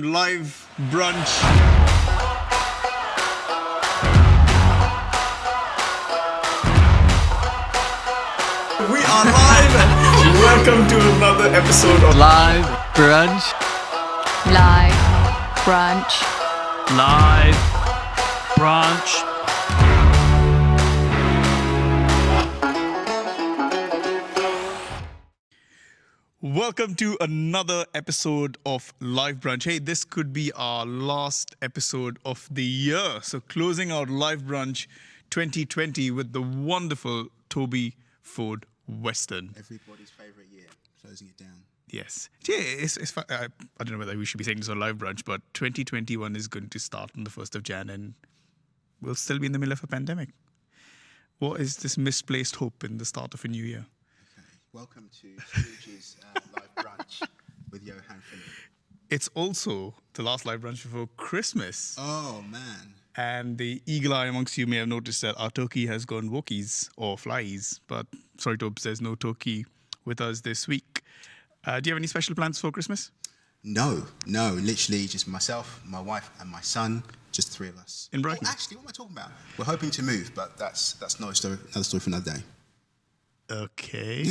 Live brunch. We are live. Welcome to another episode of Live Brunch. Live Brunch. Live Brunch. Welcome to another episode of Live Brunch. Hey, this could be our last episode of the year. So closing out Live Brunch 2020 with the wonderful Tobi Ford Western. Everybody's favourite year, closing it down. Yes. Yeah, it's fun. I don't know whether we should be saying this on Live Brunch, but 2021 is going to start on the 1st of Jan and we'll still be in the middle of a pandemic. What is this misplaced hope in the start of a new year? Okay. Welcome to Scrooge's Live Brunch with Yohaan. It's also the last Live Brunch before Christmas. Oh, man. And the eagle eye amongst you may have noticed that our turkey has gone wokies or flies. But sorry, Tobes, there's no turkey with us this week. Do you have any special plans for Christmas? No, literally just myself, my wife and my son, just three of us. In Brighton? Oh, actually, what am I talking about? We're hoping to move, but that's another story for another day. Okay.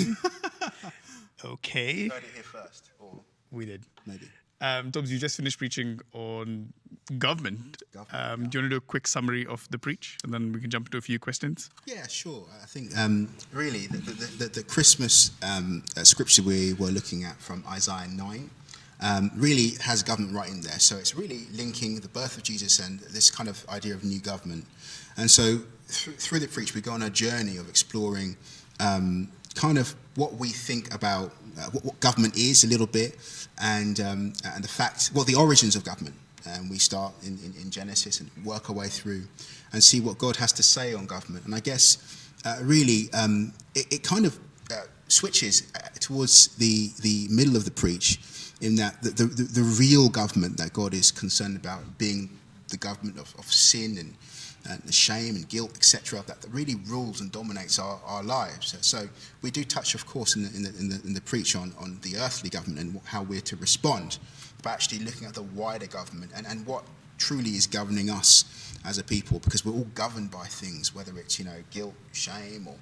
Okay. You heard it here first, or We did. maybe. Tobbs, you just finished preaching on government. Do you want to do a quick summary of the preach, and then we can jump into a few questions? Yeah, sure. I think really the Christmas scripture we were looking at from Isaiah 9 really has government right in there. So it's really linking the birth of Jesus and this kind of idea of new government. And so through the preach, we go on a journey of exploring kind of what we think about what government is a little bit, and the fact, well, the origins of government. And we start in Genesis and work our way through and see what God has to say on government. And I guess really it kind of switches towards the middle of the preach, in that the real government that God is concerned about being the government of sin and shame and guilt, etc., that really rules and dominates our lives. So we do touch, of course, in the preach on the earthly government and how we're to respond, but actually looking at the wider government and what truly is governing us as a people, because we're all governed by things, whether it's guilt, shame, or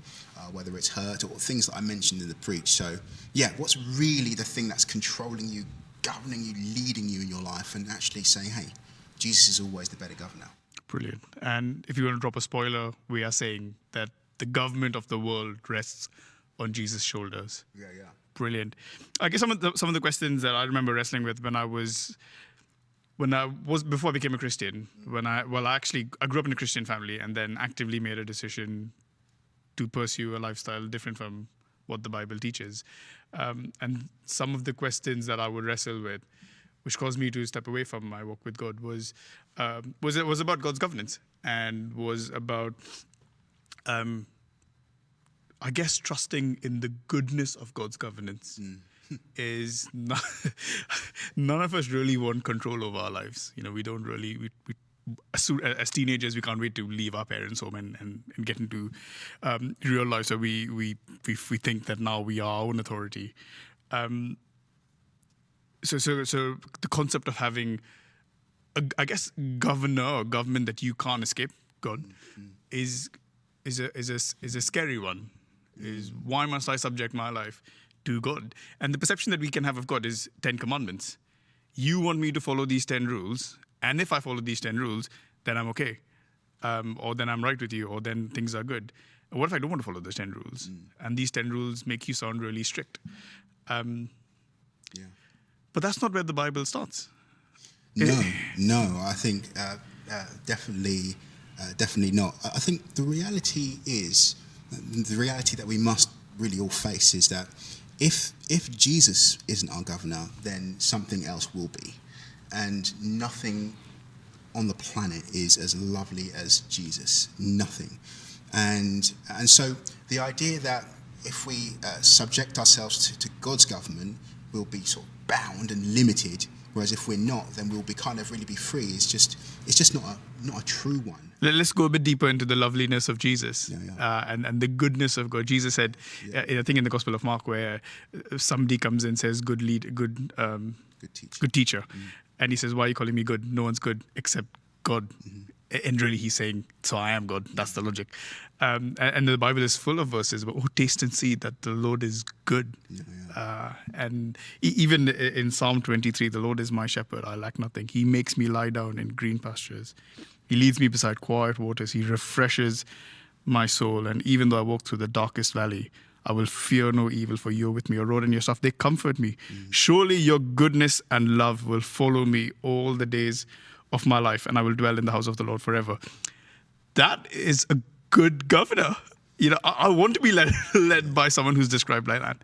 whether it's hurt, or things that I mentioned in the preach. So yeah, what's really the thing that's controlling you, governing you, leading you in your life, and actually saying, hey, Jesus is always the better governor. Brilliant. And if you want to drop a spoiler, we are saying that the government of the world rests on Jesus' shoulders. Yeah. Brilliant. I guess some of the questions that I remember wrestling with when I was before I became a Christian. I grew up in a Christian family and then actively made a decision to pursue a lifestyle different from what the Bible teaches. And some of the questions that I would wrestle with, which caused me to step away from my walk with God, was about God's governance, and was about, I guess, trusting in the goodness of God's governance. Is not, none of us really want control over our lives. We don't really. As teenagers, we can't wait to leave our parents' home and get into real life. So we think that now we are our own authority. So the concept of having, I guess, government that you can't escape, God, is a scary one. Is why must I subject my life to God? And the perception that we can have of God is 10 commandments. You want me to follow these 10 rules, and if I follow these 10 rules, then I'm okay, or then I'm right with you, or then things are good. What if I don't want to follow those 10 rules? And these 10 rules make you sound really strict. Yeah. But that's not where the Bible starts. No. I think definitely not. I think the reality that we must really all face is that if Jesus isn't our governor, then something else will be, and nothing on the planet is as lovely as Jesus. Nothing. And so the idea that if we subject ourselves to God's government, we'll be sort of bound and limited, whereas if we're not, then we'll be kind of really be free. It's just not a true one. Let's go a bit deeper into the loveliness of Jesus. And the goodness of God. Jesus said, I think in the Gospel of Mark, where somebody comes and says, good teacher. And he says, why are you calling me good? No one's good except God. And really he's saying, so I am God. That's the logic. And the Bible is full of verses about, oh, taste and see that the Lord is good. And even in Psalm 23, the Lord is my shepherd, I lack nothing. He makes me lie down in green pastures. He leads me beside quiet waters. He refreshes my soul. And even though I walk through the darkest valley, I will fear no evil, for you're with me. Your rod and your staff, they comfort me. Surely your goodness and love will follow me all the days of my life, and I will dwell in the house of the Lord forever. That is a good governor. I want to be led by someone who's described like that.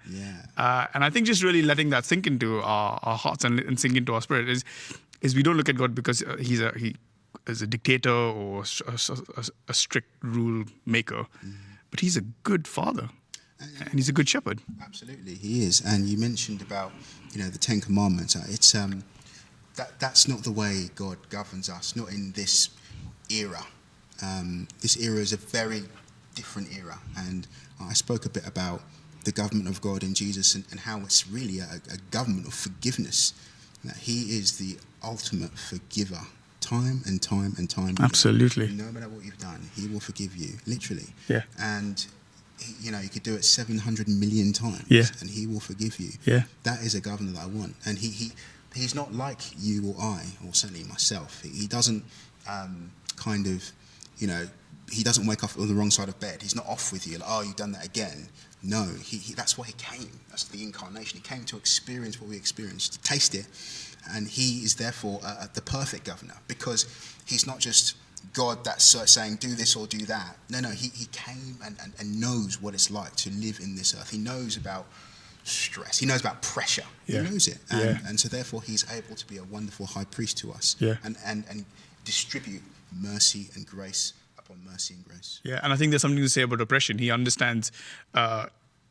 And I think just really letting that sink into our hearts and sink into our spirit is we don't look at God because he is a dictator or a strict rule maker, but he's a good father. And he's a good shepherd. Absolutely, he is. And you mentioned about, the Ten Commandments. It's that's not the way God governs us. Not in this era. This era is a very different era. And I spoke a bit about the government of God in Jesus and how it's really a government of forgiveness. That He is the ultimate forgiver, time and time and time. Absolutely. No matter what you've done, He will forgive you, literally. Yeah. And you could do it 700 million times, and He will forgive you. Yeah. That is a governor that I want. And he's not like you or I, or certainly myself. He doesn't he doesn't wake up on the wrong side of bed. He's not off with you, like, oh, you've done that again. No, he that's why He came. That's the incarnation. He came to experience what we experienced, to taste it. And He is therefore the perfect governor, because He's not just God that's saying do this or do that. No, He came and knows what it's like to live in this earth. He knows about stress. He knows about pressure. Yeah. He knows it. And so therefore He's able to be a wonderful high priest to us. And distribute mercy and grace upon mercy and grace. Yeah, and I think there's something to say about oppression. He understands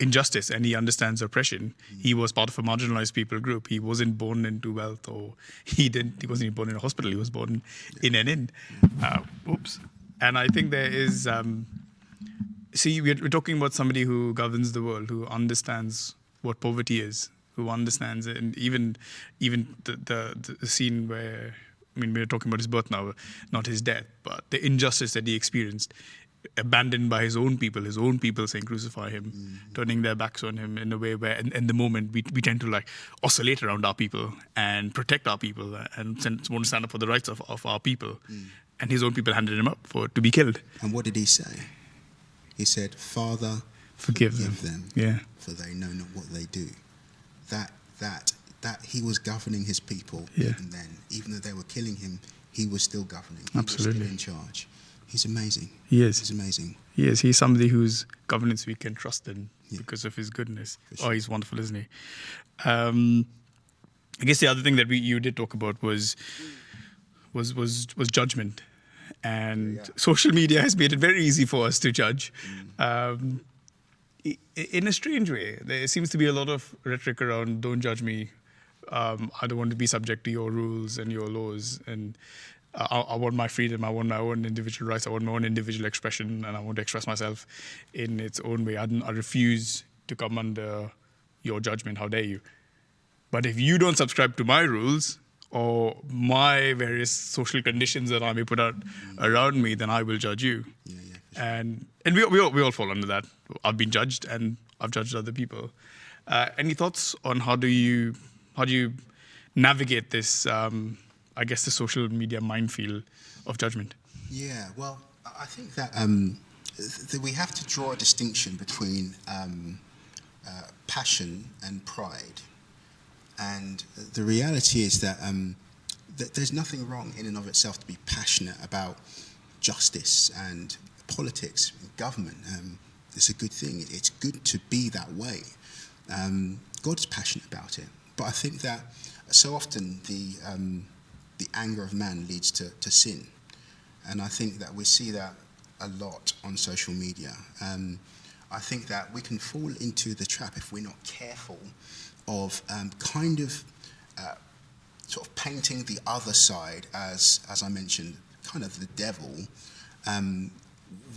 injustice and He understands oppression. He was part of a marginalized people group. He wasn't born into wealth, or he wasn't even born in a hospital. He was born in an inn. And I think there is we're talking about somebody who governs the world, who understands what poverty is, who understands it. And even the scene where, we're talking about His birth now, not His death, but the injustice that He experienced, abandoned by His own people saying crucify Him, turning their backs on Him in a way where in the moment we tend to oscillate around our people and protect our people and want to stand up for the rights of our people. And His own people handed Him up to be killed. And what did He say? He said, Father, forgive them. Yeah. For they know not what they do. That He was governing His people even then. Even though they were killing Him, He was still governing. He Absolutely. was still in charge. He's amazing. He is. He's amazing. He is. He's somebody whose governance we can trust in because of His goodness. Sure. Oh, He's wonderful, isn't He? I guess the other thing that you did talk about was judgment. And social media has made it very easy for us to judge. In a strange way, there seems to be a lot of rhetoric around don't judge me. I don't want to be subject to your rules and your laws. And I want my freedom. I want my own individual rights. I want my own individual expression. And I want to express myself in its own way. I refuse to come under your judgment. How dare you? But if you don't subscribe to my rules or my various social conditions that I may put out around me, then I will judge you. Sure. And we all fall under that. I've been judged, and I've judged other people. Any thoughts on how do you navigate this? I guess the social media minefield of judgment. Yeah, well, I think that we have to draw a distinction between passion and pride. And the reality is that there's nothing wrong in and of itself to be passionate about justice and politics, and government. It's a good thing. It's good to be that way. God's passionate about it. But I think that so often the anger of man leads to sin. And I think that we see that a lot on social media. I think that we can fall into the trap if we're not careful of sort of painting the other side as I mentioned, kind of the devil,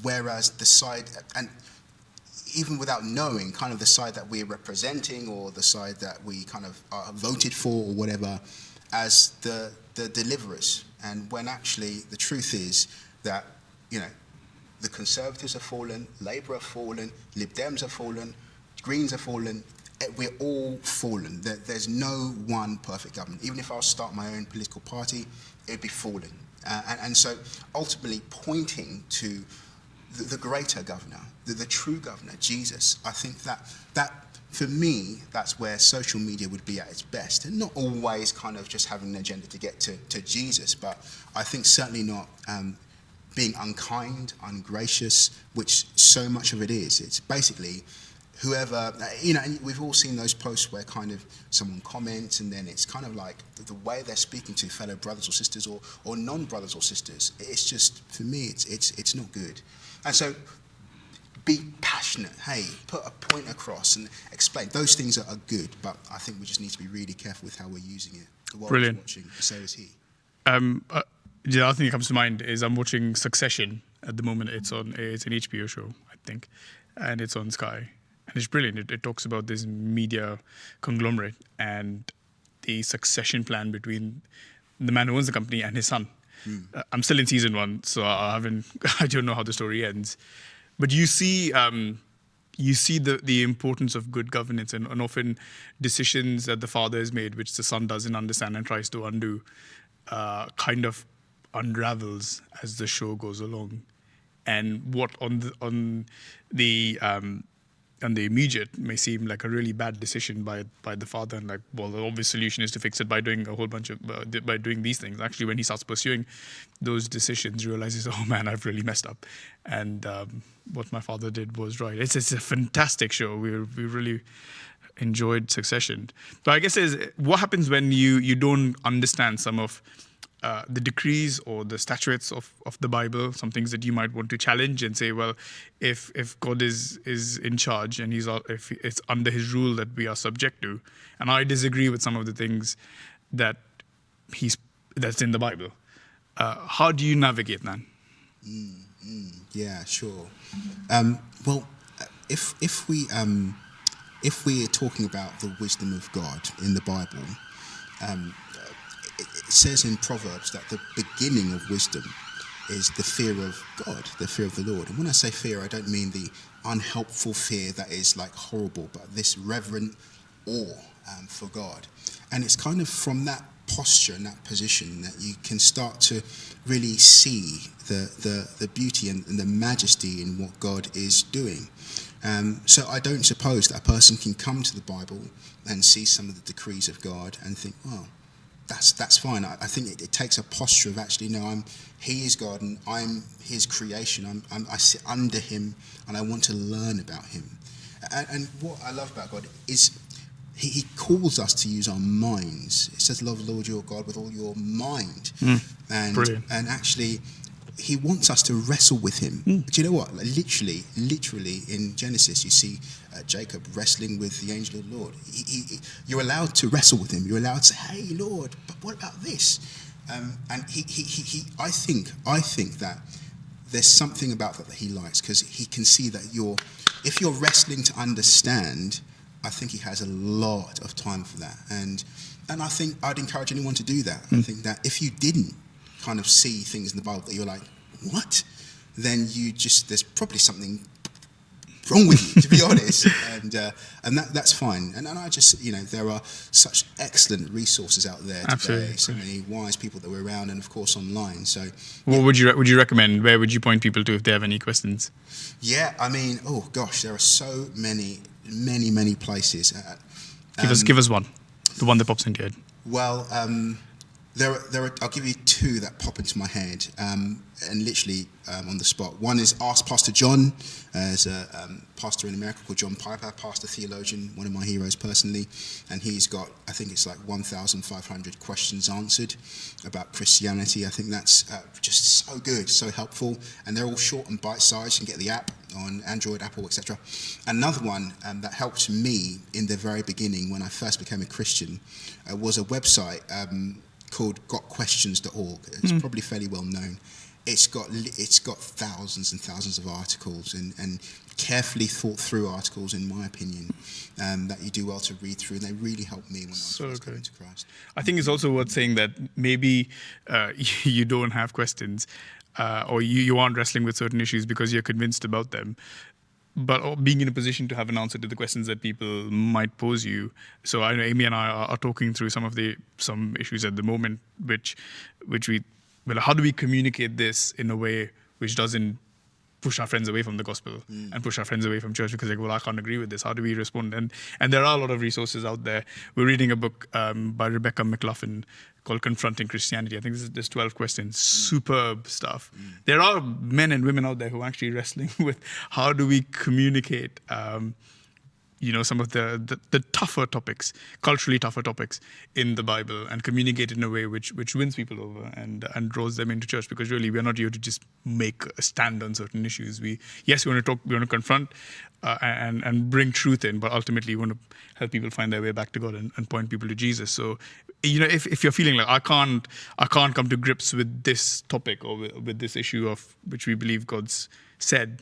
whereas the side, and even without knowing, kind of the side that we're representing or the side that we kind of voted for or whatever, as the the deliverers. And when actually the truth is that, the Conservatives have fallen, Labour have fallen, Lib Dems have fallen, Greens have fallen. We're all fallen. There's no one perfect government. Even if I was to start my own political party, it'd be fallen. And so ultimately pointing to the greater governor, the true governor, Jesus, I think that for me, that's where social media would be at its best. And not always kind of just having an agenda to get to Jesus, but I think certainly not being unkind, ungracious, which so much of it is. It's basically whoever, and we've all seen those posts where kind of someone comments and then it's kind of like the way they're speaking to fellow brothers or sisters or non-brothers or sisters. It's just, for me, it's not good. And so be passionate. Hey, put a point across and explain. Those things are good, but I think we just need to be really careful with how we're using it. The world is watching, so is he. The other thing that comes to mind is I'm watching Succession at the moment. It's an HBO show, I think, and it's on Sky. And it's brilliant. It talks about this media conglomerate and the succession plan between the man who owns the company and his son. I'm still in season 1, so I don't know how the story ends. But you see the importance of good governance and often decisions that the father has made, which the son doesn't understand and tries to undo, kind of unravels as the show goes along. And what on the immediate may seem like a really bad decision by the father, and like, well, the obvious solution is to fix it by doing a whole bunch of by doing these things. Actually, when he starts pursuing those decisions, realizes, oh man, I've really messed up, and what my father did was right. It's a fantastic show. We really enjoyed Succession. But I guess what happens when you don't understand some of the decrees or the statutes of the Bible, some things that you might want to challenge and say, well, if God is in charge and if it's under his rule that we are subject to, and I disagree with some of the things that's in the Bible, how do you navigate that? Yeah, sure. Well, if we are talking about the wisdom of God in the Bible, it says in Proverbs that the beginning of wisdom is the fear of God, the fear of the Lord. And when I say fear, I don't mean the unhelpful fear that is like horrible, but this reverent awe for God. And it's kind of from that posture and that position that you can start to really see the beauty and the majesty in what God is doing. So I don't suppose that a person can come to the Bible and see some of the decrees of God and think, well, that's fine. I think it takes a posture of actually, no, he is God and I'm his creation. I sit under him and I want to learn about him. And what I love about God is he calls us to use our minds. It says, love the Lord your God with all your mind. Brilliant. And actually, he wants us to wrestle with him. But you know what? Like, literally in Genesis, you see Jacob wrestling with the angel of the Lord. You're allowed to wrestle with him. You're allowed to say, hey, Lord, but what about this? And I think that there's something about that he likes, because he can see that if you're wrestling to understand, I think he has a lot of time for that. And I think I'd encourage anyone to do that. I think that if you didn't kind of see things in the Bible that you're like, what? Then there's probably something wrong with you, to be honest. And that's fine. And I just, there are such excellent resources out there today. Absolutely. So many wise people that we're around, and of course online. So, what would you recommend? Where would you point people to if they have any questions? Yeah, I mean, oh gosh, there are so many places. Give us one, the one that pops into your head. Well, there are. I'll give you two that pop into my head, and literally on the spot. One is Ask Pastor John. There's a pastor in America called John Piper, pastor theologian, one of my heroes personally, and he's got, I think it's like 1,500 questions answered about Christianity. I think that's just so good, so helpful, and they're all short and bite-sized. You can get the app on Android, Apple, etc. Another one that helped me in the very beginning when I first became a Christian was a website called gotquestions.org. It's probably fairly well known. it's got thousands and thousands of articles and carefully thought through articles, in my opinion, that you do well to read through, and they really helped me when I was first coming to Christ. I think it's also worth saying that maybe you don't have questions or you aren't wrestling with certain issues because you're convinced about them, but being in a position to have an answer to the questions that people might pose you. So I know Amy and I are talking through some issues at the moment, which how do we communicate this in a way which doesn't push our friends away from the gospel and push our friends away from church because they go, well, I can't agree with this. How do we respond? And there are a lot of resources out there. We're reading a book by Rebecca McLaughlin called Confronting Christianity. I think there's 12 questions, superb stuff. There are men and women out there who are actually wrestling with how do we communicate some of the tougher topics, culturally tougher topics in the Bible, and communicate in a way which wins people over and draws them into church. Because really, we're not here to just make a stand on certain issues. We want to talk, we want to confront and bring truth in, but ultimately, we want to help people find their way back to God and point people to Jesus. So, if you're feeling like I can't come to grips with this topic or with this issue of which we believe God's said,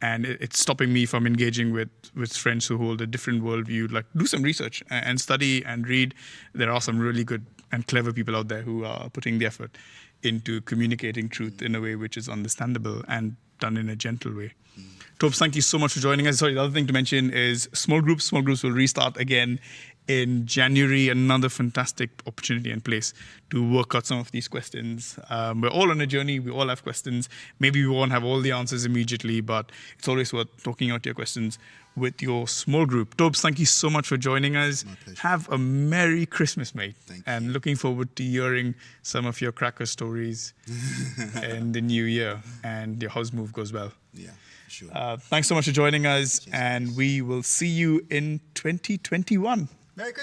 and it's stopping me from engaging with friends who hold a different worldview, like do some research and study and read. There are some really good and clever people out there who are putting the effort into communicating truth in a way which is understandable and done in a gentle way. Tobes, thank you so much for joining us. Sorry, the other thing to mention is small groups. Small groups will restart again in January. Another fantastic opportunity and place to work out some of these questions. We're all on a journey. We all have questions. Maybe we won't have all the answers immediately, but it's always worth talking out your questions with your small group. Tobes, thank you so much for joining us. My pleasure. Have a Merry Christmas, mate. Thank and you. looking forward to hearing some of your cracker stories in the new year, and your house move goes well. Yeah, for sure. Thanks so much for joining us, Cheers, and guys. we will see you in 2021. Merry Christmas.